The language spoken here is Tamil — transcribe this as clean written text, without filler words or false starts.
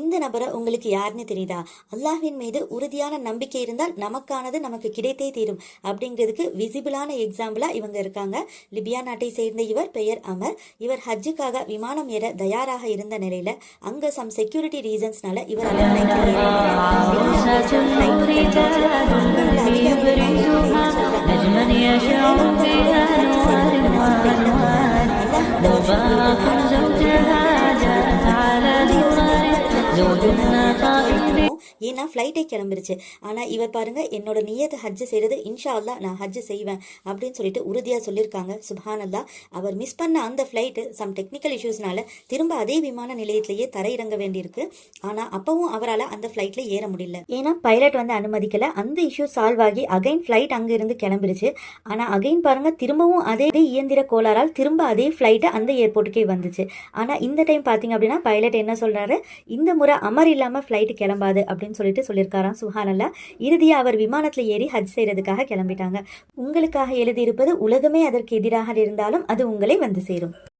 இந்த நபரை உங்களுக்கு யாருன்னு தெரியுதா? அல்லாஹ்வின் மீது உறுதியான நம்பிக்கை இருந்தால் நமக்கானது நமக்கு கிடைத்தே தீரும் அப்படிங்கிறதுக்கு விசிபிளான எக்ஸாம்பிளா இவங்க இருக்காங்க. லிபியா நாட்டை சேர்ந்த இவர் பெயர் அமர். இவர் ஹஜ்ஜுக்காக விமானம் ஏற தயாராக இருந்த நிலையில அங்க சம் செக்யூரிட்டி ரீசன்ஸ்னால இவர் ஏன்னா ஃப்ளைட்டே கிளம்பிருச்சு. ஆனால் இவர் பாருங்க, என்னோட நியத்தை ஹஜ்ஜு செய்கிறது இன்ஷா அல்லா நான் ஹஜ்ஜு செய்வேன் அப்படின்னு சொல்லிட்டு உறுதியாக சொல்லியிருக்காங்க. சுப்ஹான் அல்லா. அவர் மிஸ் பண்ண அந்த ஃப்ளைட்டு சம் டெக்னிக்கல் இஷ்யூஸ்னால திரும்ப அதே விமான நிலையத்திலேயே தரையிறங்க வேண்டியிருக்கு. ஆனால் அப்பவும் அவரால் அந்த ஃப்ளைட்டில் ஏற முடியல. ஏன்னா பைலட் அனுமதிக்கல. அந்த இஷ்யூ சால்வ் ஆகி அகைன் ஃப்ளைட் அங்கிருந்து கிளம்பிருச்சு. ஆனால் அகைன் பாருங்க, திரும்பவும் அதே இயந்திர கோளாறால் திரும்ப அதே ஃப்ளைட்டு அந்த ஏர்போர்ட்டுக்கே வந்துச்சு. ஆனால் இந்த டைம் பார்த்தீங்க அப்படின்னா பைலட் என்ன சொல்றாரு, இந்த முறை அமர் இல்லாமல் ஃப்ளைட்டு கிளம்பாது அப்படின்னு சொல்லியிருக்காராம். சுஹானல்லா. இறுதியாக அவர் விமானத்தில் ஏறி ஹஜ் செய்யறதுக்காக கிளம்பிட்டாங்க. உங்களுக்காக எழுதியிருப்பது உலகமே அதற்கு எதிராக இருந்தாலும் அது உங்களை வந்து சேரும்.